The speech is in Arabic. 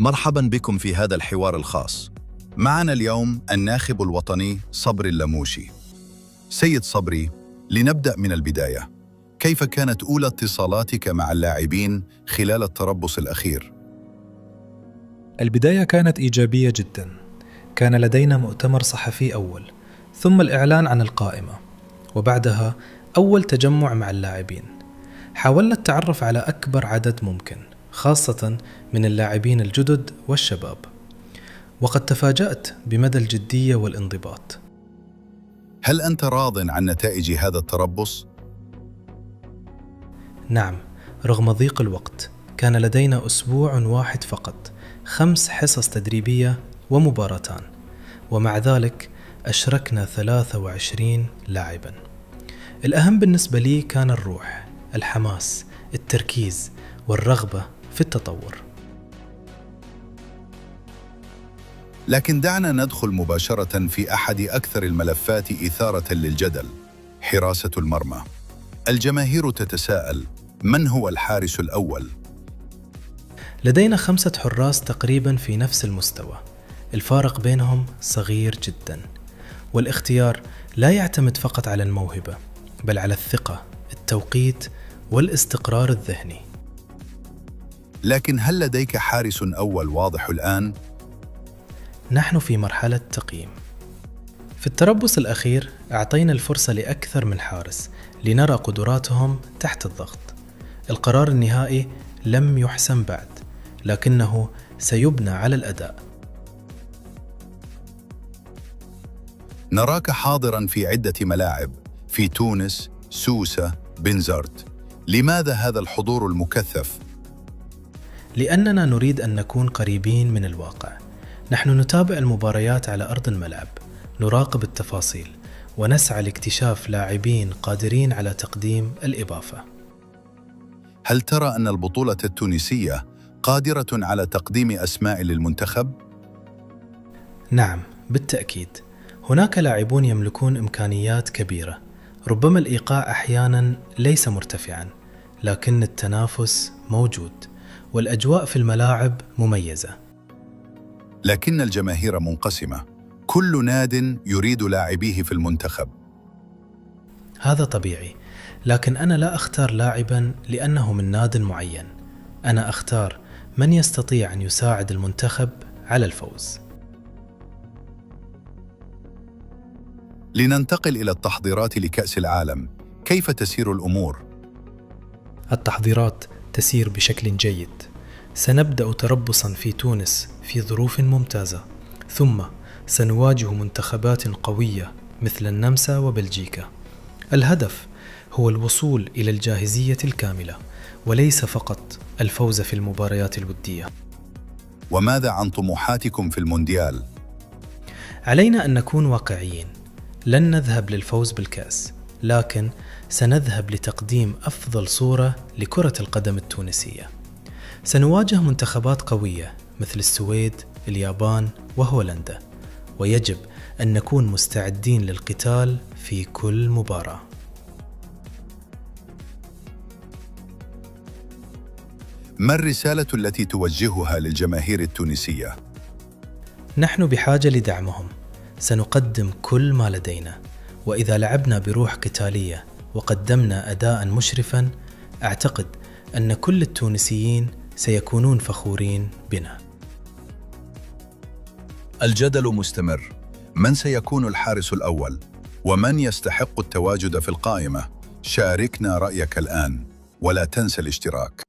مرحبا بكم في هذا الحوار الخاص. معنا اليوم الناخب الوطني صبري اللموشي. سيد صبري، لنبدأ من البداية. كيف كانت أولى اتصالاتك مع اللاعبين خلال التربص الأخير؟ البداية كانت إيجابية جدا. كان لدينا مؤتمر صحفي أول، ثم الإعلان عن القائمة، وبعدها أول تجمع مع اللاعبين. حاولنا التعرف على أكبر عدد ممكن، خاصة من اللاعبين الجدد والشباب، وقد تفاجأت بمدى الجدية والانضباط. هل أنت راض عن نتائج هذا التربص؟ نعم، رغم ضيق الوقت كان لدينا أسبوع واحد فقط، 5 حصص تدريبية ومباراتان، ومع ذلك أشركنا 23 لاعبا. الأهم بالنسبة لي كان الروح، الحماس، التركيز والرغبة في التطور. لكن دعنا ندخل مباشرة في أحد أكثر الملفات إثارة للجدل، حراسة المرمى. الجماهير تتساءل: من هو الحارس الأول؟ لدينا 5 حراس تقريبا في نفس المستوى، الفارق بينهم صغير جدا، والاختيار لا يعتمد فقط على الموهبة، بل على الثقة، التوقيت والاستقرار الذهني. لكن هل لديك حارس أول واضح الآن؟ نحن في مرحلة تقييم. في التربص الأخير أعطينا الفرصة لأكثر من حارس لنرى قدراتهم تحت الضغط. القرار النهائي لم يحسم بعد، لكنه سيبنى على الأداء. نراك حاضراً في عدة ملاعب في تونس، سوسة، بنزرت. لماذا هذا الحضور المكثف؟ لأننا نريد أن نكون قريبين من الواقع. نحن نتابع المباريات على أرض الملعب، نراقب التفاصيل، ونسعى لاكتشاف لاعبين قادرين على تقديم الإضافة. هل ترى أن البطولة التونسية قادرة على تقديم أسماء للمنتخب؟ نعم، بالتأكيد. هناك لاعبون يملكون إمكانيات كبيرة، ربما الإيقاع أحيانا ليس مرتفعا، لكن التنافس موجود، والأجواء في الملاعب مميزة. لكن الجماهير منقسمة، كل ناد يريد لاعبيه في المنتخب. هذا طبيعي، لكن أنا لا أختار لاعبا لأنه من ناد معين. أنا أختار من يستطيع أن يساعد المنتخب على الفوز. لننتقل إلى التحضيرات لكأس العالم. كيف تسير الأمور؟ التحضيرات تسير بشكل جيد. سنبدأ تربصا في تونس في ظروف ممتازة، ثم سنواجه منتخبات قوية مثل النمسا وبلجيكا. الهدف هو الوصول إلى الجاهزية الكاملة، وليس فقط الفوز في المباريات الودية. وماذا عن طموحاتكم في المونديال؟ علينا أن نكون واقعيين. لن نذهب للفوز بالكأس، لكن سنذهب لتقديم أفضل صورة لكرة القدم التونسية. سنواجه منتخبات قوية مثل السويد، اليابان وهولندا، ويجب أن نكون مستعدين للقتال في كل مباراة. ما الرسالة التي توجهها للجماهير التونسية؟ نحن بحاجة لدعمهم. سنقدم كل ما لدينا، وإذا لعبنا بروح قتالية وقدمنا أداء مشرفا، أعتقد أن كل التونسيين سيكونون فخورين بنا. الجدل مستمر. من سيكون الحارس الأول؟ ومن يستحق التواجد في القائمة؟ شاركنا رأيك الآن، ولا تنسى الاشتراك.